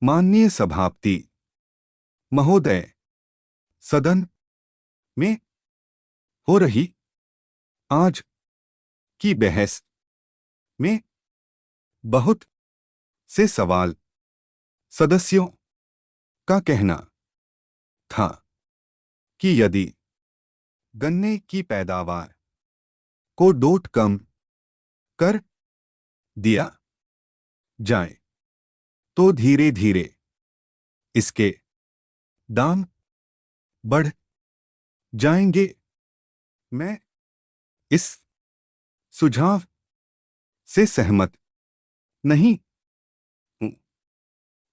माननीय सभापति महोदय, सदन में हो रही आज की बहस में बहुत से सवाल सदस्यों का कहना था कि यदि गन्ने की पैदावार को डोट कम कर दिया जाए तो धीरे धीरे इसके दाम बढ़ जाएंगे। मैं इस सुझाव से सहमत नहीं हूं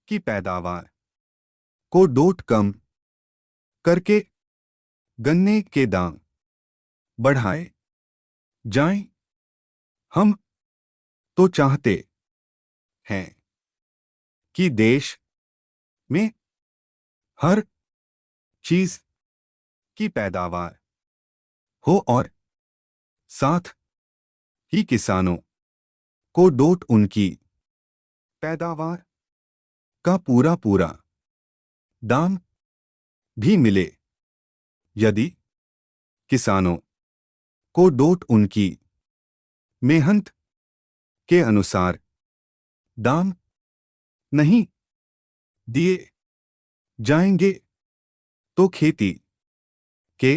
कि पैदावार को डोट कम करके गन्ने के दाम बढ़ाए जाएं। हम तो चाहते हैं कि देश में हर चीज की पैदावार हो और साथ ही किसानों को डोट उनकी पैदावार का पूरा पूरा दाम भी मिले। यदि किसानों को डोट उनकी मेहनत के अनुसार दाम नहीं दिए जाएंगे तो खेती के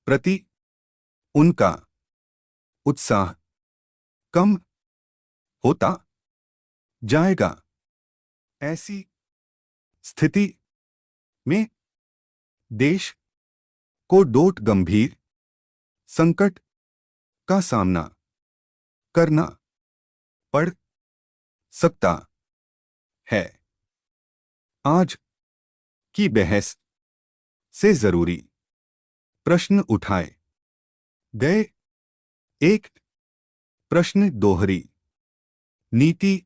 प्रति उनका उत्साह कम होता जाएगा। ऐसी स्थिति में देश को डोट गंभीर संकट का सामना करना पड़ सकता है। आज की बहस से जरूरी प्रश्न उठाए गए। एक प्रश्न दोहरी नीति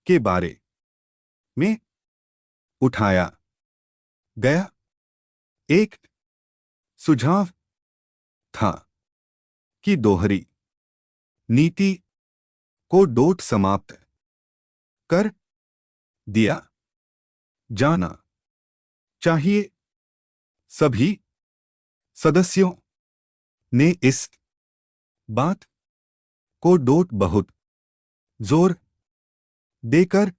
के बारे में उठाया गया। एक सुझाव था कि दोहरी नीति को डोट समाप्त कर दिया जाना चाहिए। सभी सदस्यों ने इस बात को डोट बहुत जोर देकर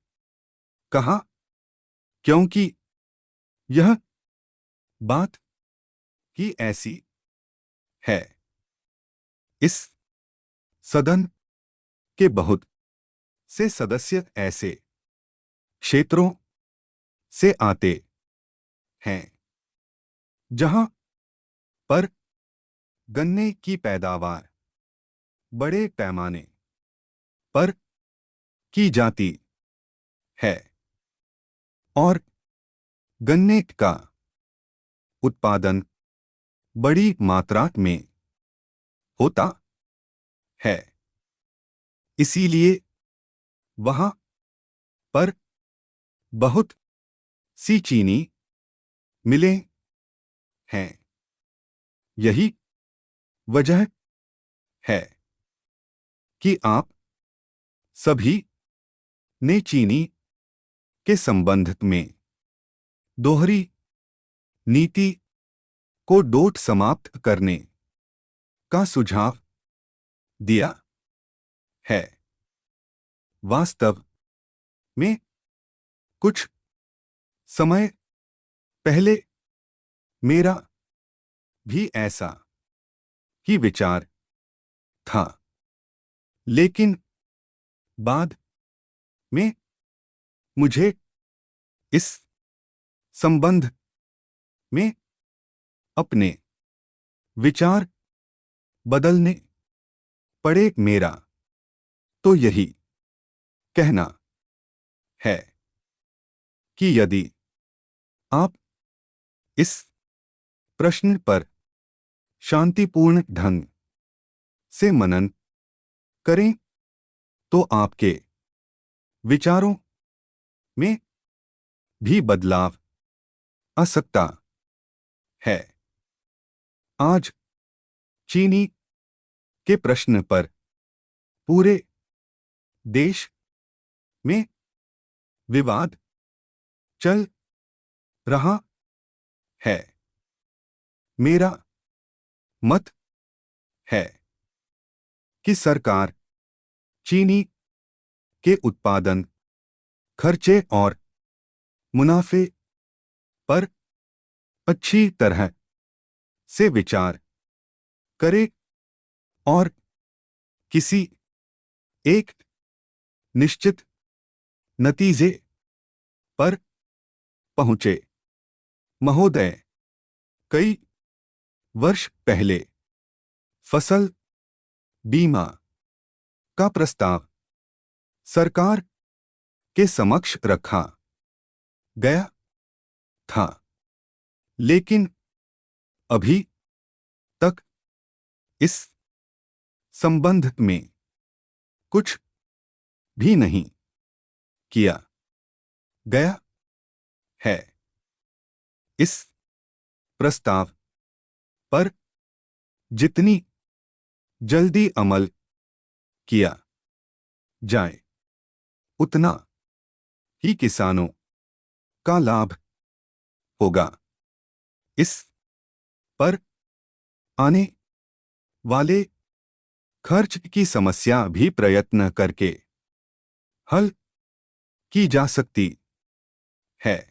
कहा क्योंकि यह बात ही ऐसी है। इस सदन के बहुत से सदस्य ऐसे क्षेत्रों से आते हैं जहां पर गन्ने की पैदावार बड़े पैमाने पर की जाती है और गन्ने का उत्पादन बड़ी मात्रा में होता है। इसीलिए वहां पर बहुत सी चीनी मिलें हैं। यही वजह है कि आप सभी ने चीनी के संबंध में दोहरी नीति को डोट समाप्त करने का सुझाव दिया है। वास्तव में कुछ समय पहले मेरा भी ऐसा ही विचार था, लेकिन बाद में मुझे इस संबंध में अपने विचार बदलने पड़े। मेरा तो यही कहना है कि यदि आप इस प्रश्न पर शांतिपूर्ण ढंग से मनन करें तो आपके विचारों में भी बदलाव आ सकता है। आज चीनी के प्रश्न पर पूरे देश में विवाद चल रहा है। मेरा मत है कि सरकार चीनी के उत्पादन, खर्चे और मुनाफे पर अच्छी तरह से विचार करे और किसी एक निश्चित नतीजे पर पहुंचे। महोदय, कई वर्ष पहले फसल बीमा का प्रस्ताव सरकार के समक्ष रखा गया था, लेकिन अभी तक इस संबंध में कुछ भी नहीं किया गया है। इस प्रस्ताव पर जितनी जल्दी अमल किया जाए, उतना ही किसानों का लाभ होगा। इस पर आने वाले खर्च की समस्या भी प्रयत्न करके हल की जा सकती है।